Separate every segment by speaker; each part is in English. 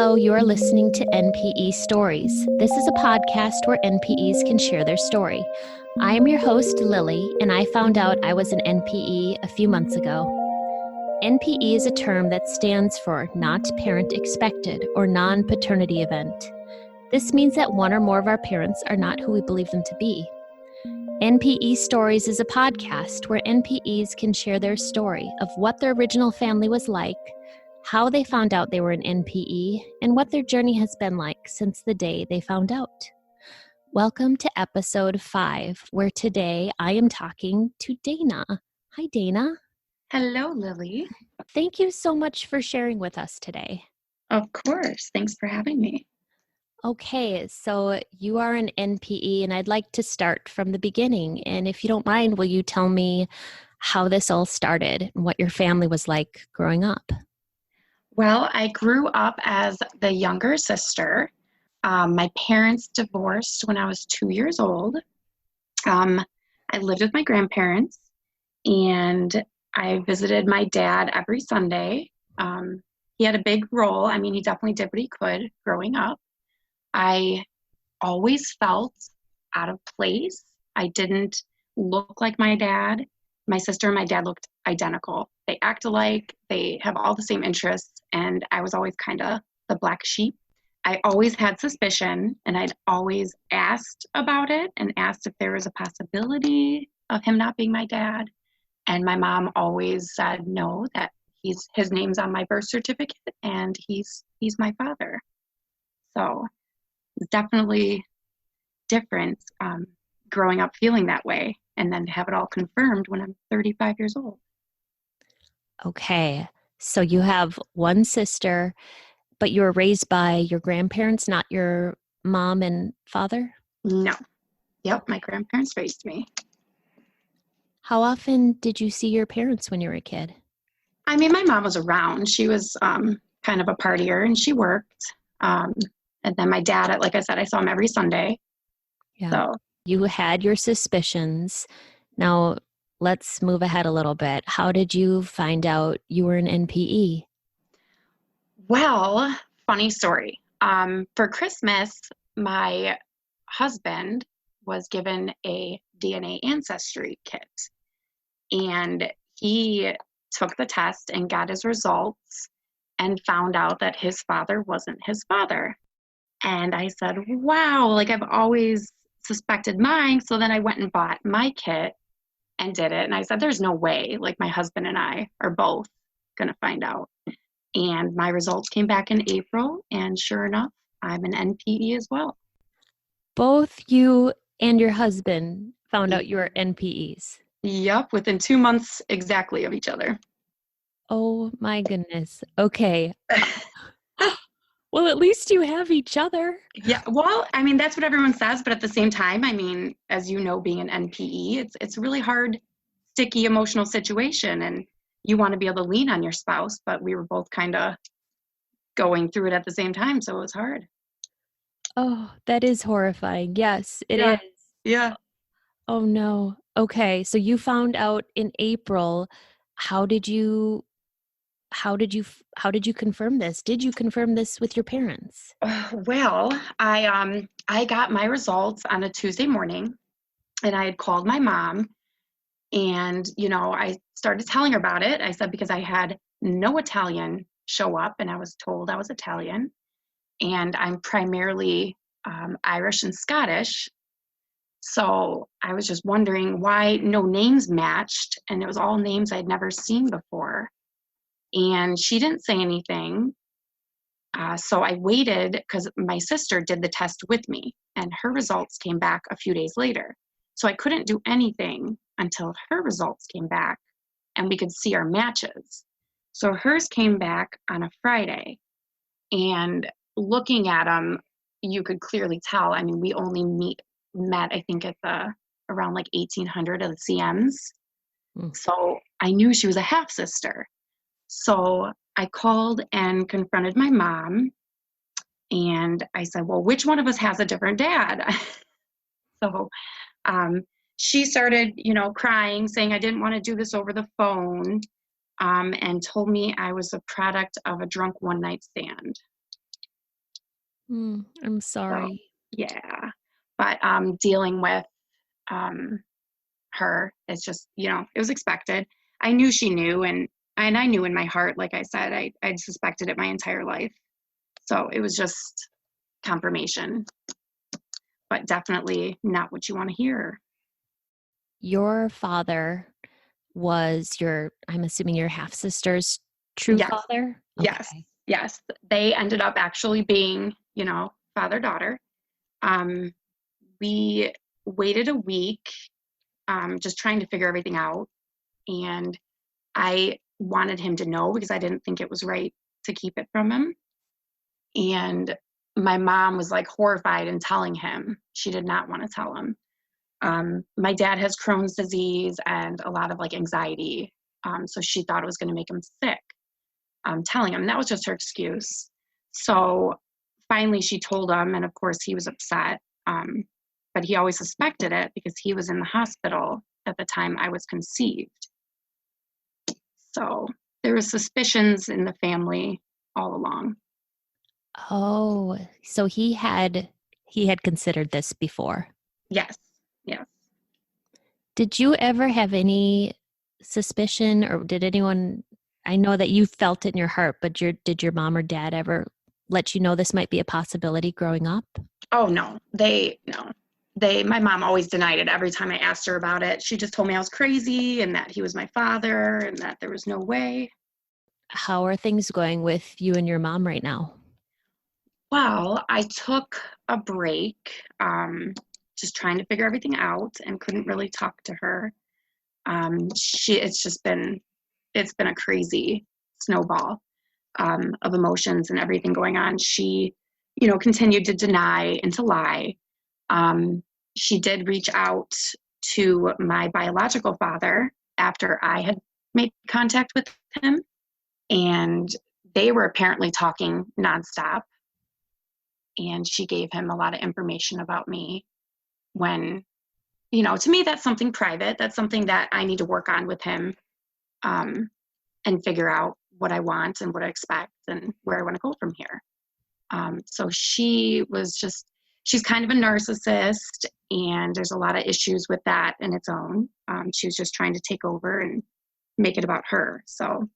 Speaker 1: Hello, you are listening to NPE Stories. This is a podcast where NPEs can share their story. I am your host, Lily, and I found out I was an NPE a few months ago. NPE is a term that stands for Not Parent Expected or Non-Paternity Event. This means that one or more of our parents are not who we believe them to be. NPE Stories is a podcast where NPEs can share their story of what their original family was like, how they found out they were an NPE, and what their journey has been like since the day they found out. Welcome to episode 5, where today I am talking to Dana. Hi, Dana.
Speaker 2: Hello, Lily.
Speaker 1: Thank you so much for sharing with us today.
Speaker 2: Of course. Thanks for having me.
Speaker 1: Okay, so you are an NPE, and I'd like to start from the beginning. And if you don't mind, will you tell me how this all started and what your family was like growing up?
Speaker 2: Well, I grew up as the younger sister. My parents divorced when I was 2 years old. I lived with my grandparents, and I visited my dad every Sunday. He had a big role. I mean, he definitely did what he could growing up. I always felt out of place. I didn't look like my dad. My sister and my dad looked identical. They act alike. They have all the same interests. And I was always kind of the black sheep. I always had suspicion, and I'd always asked about it and asked if there was a possibility of him not being my dad. And my mom always said no, that his name's on my birth certificate and he's my father. So it's definitely different growing up feeling that way, and then to have it all confirmed when I'm 35 years old.
Speaker 1: Okay, so you have one sister, but you were raised by your grandparents, not your mom and father?
Speaker 2: No. Yep, my grandparents raised me.
Speaker 1: How often did you see your parents when you were a kid?
Speaker 2: I mean, my mom was around. She was kind of a partier, and she worked. And then my dad, like I said, I saw him every Sunday.
Speaker 1: Yeah.
Speaker 2: So
Speaker 1: You had your suspicions. Now, let's move ahead a little bit. How did you find out you were an NPE?
Speaker 2: well, funny story. For Christmas, my husband was given a DNA ancestry kit, and he took the test and got his results and found out that his father wasn't his father. And I said, wow, like I've always suspected mine. So then I went and bought my kit and did it. And I said, there's no way, like my husband and I are both going to find out. And my results came back in April. And sure enough, I'm an NPE as well.
Speaker 1: Both you and your husband found out you were NPEs.
Speaker 2: Yep, within 2 months exactly of each other.
Speaker 1: Oh my goodness. Okay. Well, at least you have each other.
Speaker 2: Yeah, well, I mean, that's what everyone says. But at the same time, I mean, as you know, being an NPE, it's a really hard, sticky, emotional situation. And you want to be able to lean on your spouse. But we were both kind of going through it at the same time. So it was hard.
Speaker 1: Oh, that is horrifying. Yes, it
Speaker 2: Yeah.
Speaker 1: is.
Speaker 2: Yeah.
Speaker 1: Oh no. Okay, so you found out in April. How did you confirm this? Did you confirm this with your parents?
Speaker 2: Well, I got my results on a Tuesday morning, and I had called my mom, and I started telling her about it. I said because I had no Italian show up, and I was told I was Italian, and I'm primarily Irish and Scottish. So I was just wondering why no names matched, and it was all names I'd never seen before. And she didn't say anything. So I waited because my sister did the test with me, and her results came back a few days later. So I couldn't do anything until her results came back and we could see our matches. So hers came back on a Friday, and looking at them, you could clearly tell. I mean, we only met, I think, at around like 1800 of the CMs. So I knew she was a half sister. So I called and confronted my mom, and I said, well, which one of us has a different dad? So she started, crying, saying I didn't want to do this over the phone, and told me I was a product of a drunk one-night stand.
Speaker 1: I'm
Speaker 2: So,
Speaker 1: sorry.
Speaker 2: yeah. But dealing with um, her is just, it was expected. I knew she knew, and I knew in my heart, like I said, I'd suspected it my entire life. So it was just confirmation, but definitely not what you want to hear.
Speaker 1: Your father was I'm assuming your half sister's true
Speaker 2: Yes,
Speaker 1: father?
Speaker 2: yes,
Speaker 1: Okay.
Speaker 2: yes. They ended up actually being, father daughter. Um, we waited a week, just trying to figure everything out. And I wanted him to know because I didn't think it was right to keep it from him. And my mom was like horrified in telling him. She did not want to tell him. My dad has Crohn's disease and a lot of like anxiety. So she thought it was going to make him sick, telling him. That was just her excuse. So finally she told him, and of course he was upset. But he always suspected it because he was in the hospital at the time I was conceived. So there was suspicions in the family all along.
Speaker 1: Oh, so he had considered this before.
Speaker 2: Yes, yes.
Speaker 1: Did you ever have any suspicion, or did anyone, I know that you felt it in your heart, but did your mom or dad ever let you know this might be a possibility growing up?
Speaker 2: Oh no, no. My mom always denied it every time I asked her about it. She just told me I was crazy and that he was my father and that there was no way.
Speaker 1: How are things going with you and your mom right now?
Speaker 2: Well, I took a break, just trying to figure everything out and couldn't really talk to her. It's been a crazy snowball, of emotions and everything going on. She, continued to deny and to lie. Um, she did reach out to my biological father after I had made contact with him, and they were apparently talking nonstop. And she gave him a lot of information about me when, to me, that's something private. That's something that I need to work on with him, um, and figure out what I want and what I expect and where I want to go from here. So she's kind of a narcissist, and there's a lot of issues with that in its own. She was just trying to take over and make it about her. So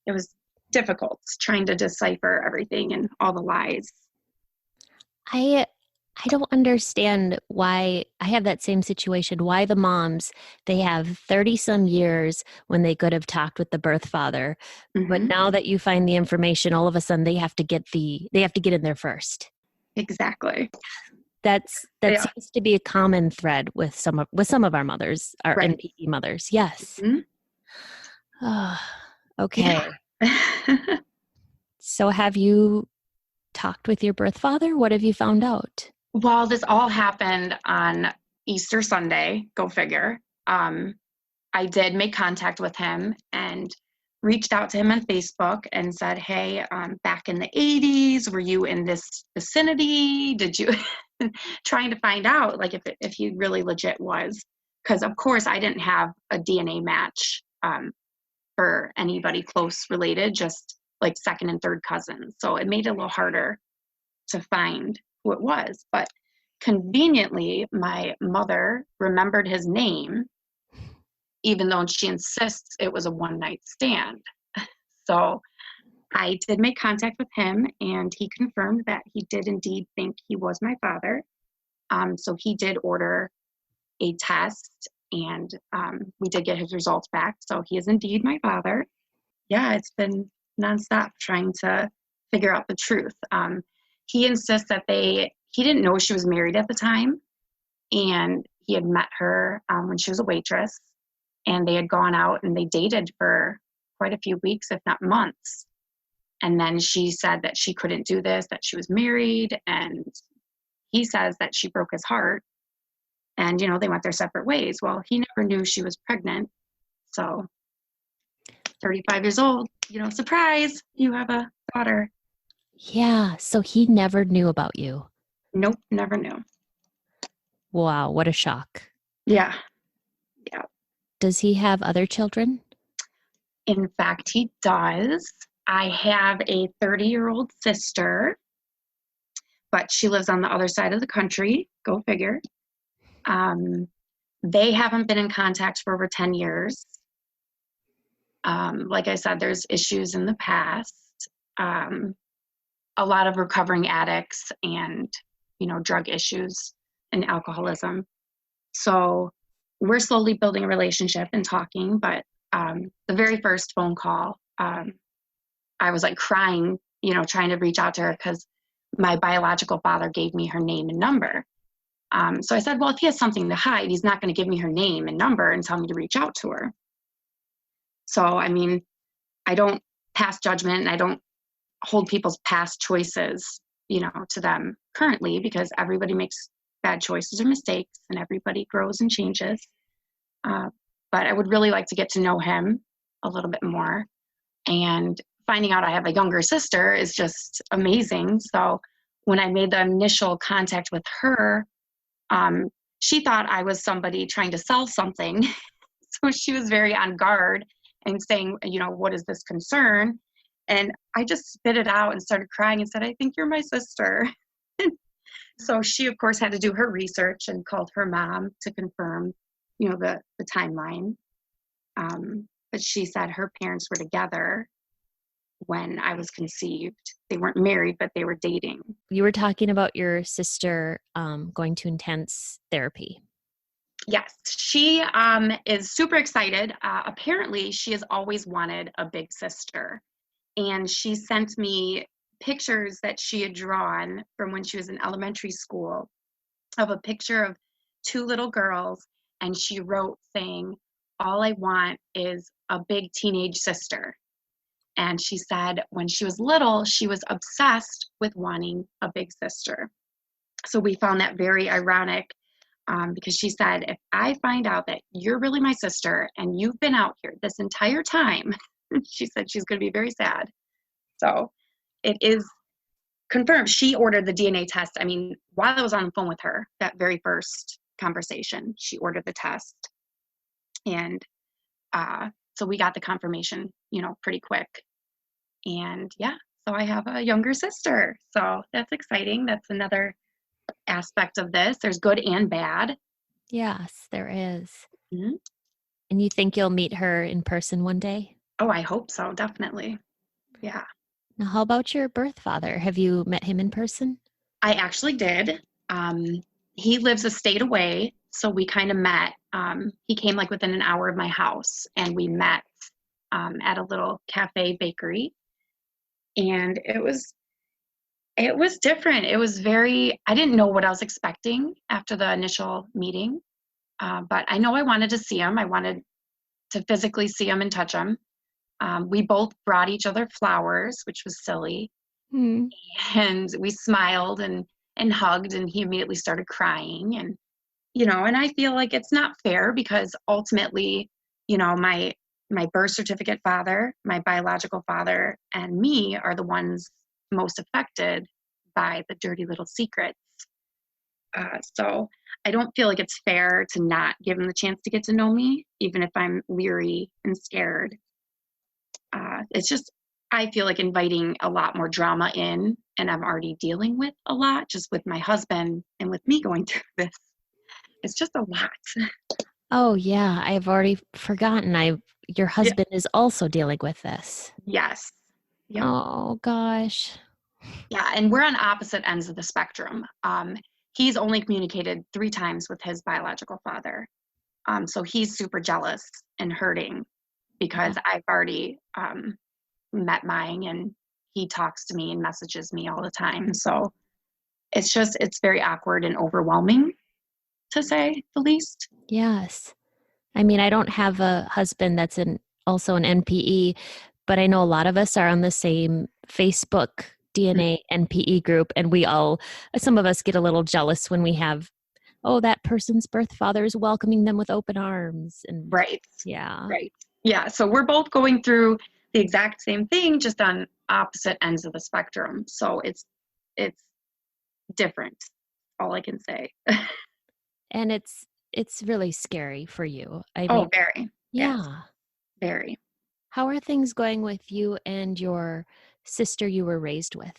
Speaker 2: it was difficult trying to decipher everything and all the lies.
Speaker 1: I I don't understand why I have that same situation. Why the moms, they have 30 some years when they could have talked with the birth father, but
Speaker 2: Hmm.
Speaker 1: now that you find the information, all of a sudden they have to get in there first.
Speaker 2: Exactly.
Speaker 1: That
Speaker 2: Yeah.
Speaker 1: seems to be a common thread with some of our mothers, our
Speaker 2: Right.
Speaker 1: NPE mothers. Yes.
Speaker 2: Hmm.
Speaker 1: Ah,
Speaker 2: Yeah.
Speaker 1: okay. So have you talked with your birth father? What have you found out?
Speaker 2: Well, this all happened on Easter Sunday. Go figure. Um, I did make contact with him and reached out to him on Facebook and said, "Hey, back in the '80s, were you in this vicinity? Did you?" Trying to find out like if he really legit was, because of course I didn't have a DNA match, for anybody close related, just like second and third cousins. So it made it a little harder to find who it was. But conveniently, my mother remembered his name even though she insists it was a one night stand. So I did make contact with him, and he confirmed that he did indeed think he was my father. So he did order a test, and we did get his results back. So he is indeed my father. Yeah, it's been nonstop trying to figure out the truth. He insists that he didn't know she was married at the time, and he had met her, when she was a waitress, and they had gone out and they dated for quite a few weeks, if not months. And then she said that she couldn't do this, that she was married, and he says that she broke his heart, and they went their separate ways. Well, he never knew she was pregnant. So 35 years old, surprise, you have a daughter.
Speaker 1: Yeah, so he never knew about you.
Speaker 2: Nope, never knew.
Speaker 1: Wow, what a shock.
Speaker 2: Yeah, yeah.
Speaker 1: Does he have other children?
Speaker 2: In fact, he does. I have a 30-year-old sister, but she lives on the other side of the country. Go figure. They haven't been in contact for over 10 years. Like I said, there's issues in the past. A lot of recovering addicts and, drug issues and alcoholism. So we're slowly building a relationship and talking, but the very first phone call, I was like crying, trying to reach out to her because my biological father gave me her name and number. So I said, well, if he has something to hide, he's not going to give me her name and number and tell me to reach out to her. So, I don't pass judgment and I don't hold people's past choices, to them currently, because everybody makes bad choices or mistakes and everybody grows and changes. But I would really like to get to know him a little bit more. And finding out I have a younger sister is just amazing. So when I made the initial contact with her, she thought I was somebody trying to sell something. So she was very on guard and saying, what is this concern? And I just spit it out and started crying and said, I think you're my sister. So she, of course, had to do her research and called her mom to confirm, the timeline. But she said her parents were together when I was conceived. They weren't married, but they were dating.
Speaker 1: You were talking about your sister going to intense therapy.
Speaker 2: Yes, she is super excited. Apparently, she has always wanted a big sister. And she sent me pictures that she had drawn from when she was in elementary school of a picture of two little girls. And she wrote saying, all I want is a big teenage sister. And she said when she was little, she was obsessed with wanting a big sister. So we found that very ironic because she said, if I find out that you're really my sister and you've been out here this entire time, she said she's going to be very sad. So it is confirmed. She ordered the DNA test. While I was on the phone with her, that very first conversation, she ordered the test. And so we got the confirmation, pretty quick. And yeah, so I have a younger sister. So that's exciting. That's another aspect of this. There's good and bad.
Speaker 1: Yes, there is.
Speaker 2: Mm-hmm.
Speaker 1: And you think you'll meet her in person one day?
Speaker 2: Oh, I hope so. Definitely. Yeah.
Speaker 1: Now, how about your birth father? Have you met him in person?
Speaker 2: I actually did. He lives a state away. So we kind of met. He came like within an hour of my house and we met at a little cafe bakery. And it was different. It was I didn't know what I was expecting after the initial meeting. But I know I wanted to see him. I wanted to physically see him and touch him. We both brought each other flowers, which was silly.
Speaker 1: Hmm.
Speaker 2: And we smiled and hugged, and he immediately started crying. And, and I feel like it's not fair because ultimately, my birth certificate father, my biological father, and me are the ones most affected by the dirty little secrets. So I don't feel like it's fair to not give him the chance to get to know me, even if I'm leery and scared. It's just, I feel like inviting a lot more drama in, and I'm already dealing with a lot just with my husband and with me going through this. It's just a lot.
Speaker 1: Oh, yeah. I've already forgotten. Your husband is also dealing with this.
Speaker 2: Yes. Yep.
Speaker 1: Oh, gosh.
Speaker 2: Yeah. And we're on opposite ends of the spectrum. He's only communicated 3 times with his biological father. So he's super jealous and hurting because I've already met mine and he talks to me and messages me all the time. So it's very awkward and overwhelming, to say the least.
Speaker 1: Yes. I don't have a husband that's also an NPE, but I know a lot of us are on the same Facebook DNA NPE group, and some of us get a little jealous when we have, that person's birth father is welcoming them with open arms. And
Speaker 2: Right.
Speaker 1: yeah.
Speaker 2: Right. Yeah. So we're both going through the exact same thing, just on opposite ends of the spectrum. So it's different. All I can say.
Speaker 1: And it's really scary for you.
Speaker 2: Very.
Speaker 1: Yeah.
Speaker 2: Yes, very.
Speaker 1: How are things going with you and your sister you were raised with?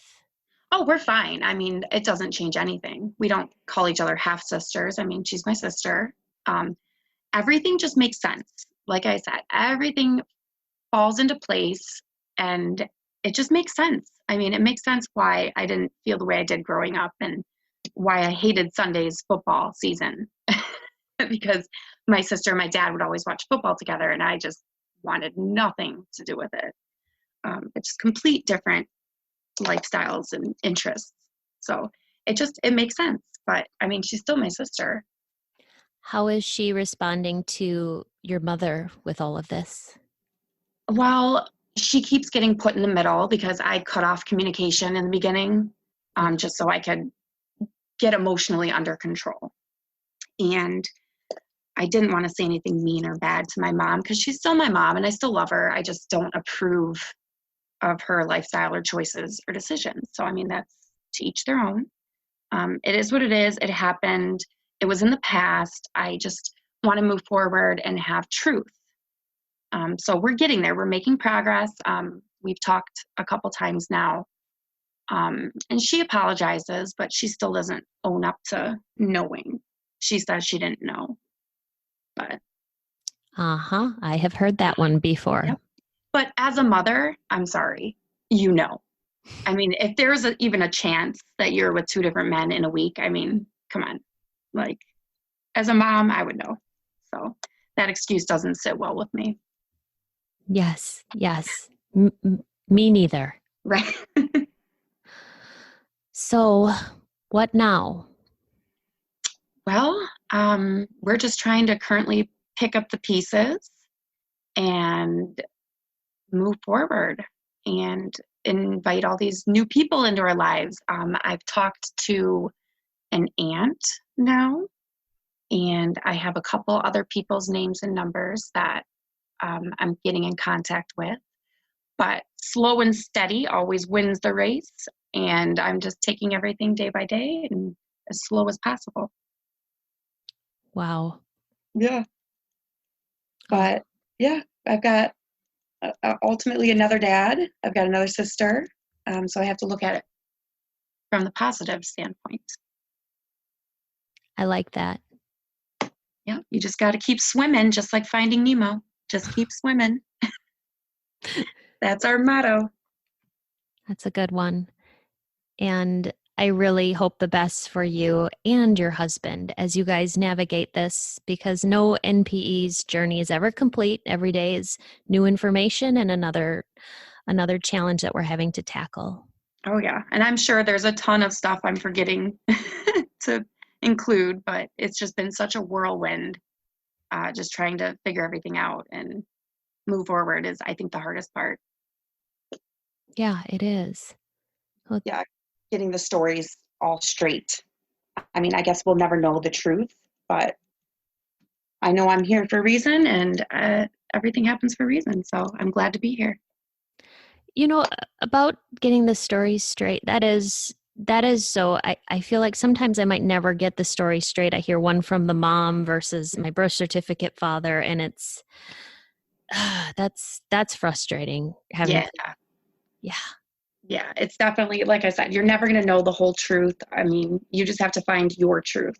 Speaker 2: Oh, we're fine. I mean, it doesn't change anything. We don't call each other half sisters. I mean, she's my sister. Um, Everything just makes sense. Like I said, everything falls into place and it just makes sense. I mean, it makes sense why I didn't feel the way I did growing up and why I hated Sunday's football season. Because my sister and my dad would always watch football together and I just wanted nothing to do with it. It's just complete different lifestyles and interests. So it makes sense. But I mean, she's still my sister.
Speaker 1: How is she responding to your mother with all of this?
Speaker 2: Well, she keeps getting put in the middle because I cut off communication in the beginning, just so I could get emotionally under control. And I didn't want to say anything mean or bad to my mom because she's still my mom and I still love her. I just don't approve of her lifestyle or choices or decisions. So, I mean, that's to each their own. It is what it is. It happened. It was in the past. I just want to move forward and have truth. So we're getting there. We're making progress. We've talked a couple times now. And she apologizes, but she still doesn't own up to knowing. She says she didn't know. But
Speaker 1: I have heard that one before.
Speaker 2: yep. But as a mother, I'm sorry, you know. I mean, if there's even a chance that you're with two different men in a week, I mean, come on. Like, as a mom, I would know. So that excuse doesn't sit well with me.
Speaker 1: Yes. Me neither.
Speaker 2: Right.
Speaker 1: So, what now?
Speaker 2: Well, we're just trying to currently pick up the pieces and move forward and invite all these new people into our lives. I've talked to an aunt now, and I have a couple other people's names and numbers that I'm getting in contact with. But slow and steady always wins the race, and I'm just taking everything day by day and as slow as possible.
Speaker 1: Wow.
Speaker 2: Yeah. But yeah, I've got ultimately another dad. I've got another sister. So I have to look at it from the positive standpoint.
Speaker 1: I like that.
Speaker 2: Yeah, you just got to keep swimming, just like Finding Nemo. Just keep swimming. That's our motto.
Speaker 1: That's a good one. And I really hope the best for you and your husband as you guys navigate this, because no NPE's journey is ever complete. Every day is new information and another challenge that we're having to tackle.
Speaker 2: Oh, yeah. And I'm sure there's a ton of stuff I'm forgetting to include, but it's just been such a whirlwind, just trying to figure everything out and move forward is, I think, the hardest part.
Speaker 1: Yeah, it is. Well,
Speaker 2: Yeah, getting the stories all straight. I mean, I guess we'll never know the truth, but I know I'm here for a reason, and everything happens for a reason. So I'm glad to be here.
Speaker 1: About getting the story straight, that is so I feel like sometimes I might never get the story straight. I hear one from the mom versus my birth certificate father, and it's that's frustrating having
Speaker 2: Yeah.
Speaker 1: to, yeah.
Speaker 2: Yeah, it's definitely, like I said, you're never going to know the whole truth. I mean, you just have to find your truth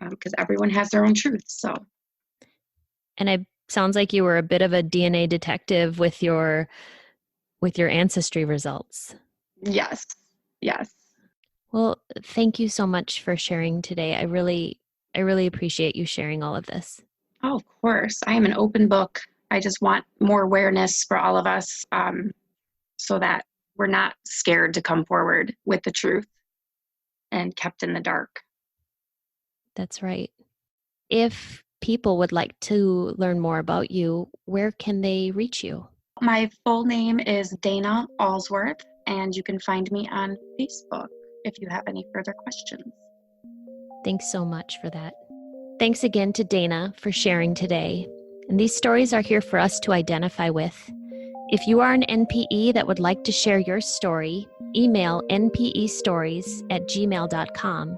Speaker 2: because everyone has their own truth. So,
Speaker 1: And it sounds like you were a bit of a DNA detective with your ancestry results.
Speaker 2: yes, yes.
Speaker 1: Well, thank you so much for sharing today. I really appreciate you sharing all of this.
Speaker 2: Oh, of course. I am an open book. I just want more awareness for all of us so that we're not scared to come forward with the truth and kept in the dark.
Speaker 1: That's right. If people would like to learn more about you, where can they reach you?
Speaker 2: My full name is Dana Allsworth, and you can find me on Facebook if you have any further questions.
Speaker 1: Thanks so much for that. Thanks again to Dana for sharing today. And these stories are here for us to identify with. If you are an NPE that would like to share your story, email npestories@gmail.com.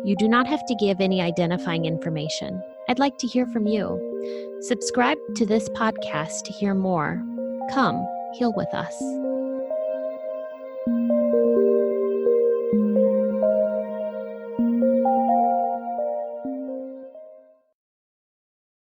Speaker 1: You do not have to give any identifying information. I'd like to hear from you. Subscribe to this podcast to hear more. Come, heal with us.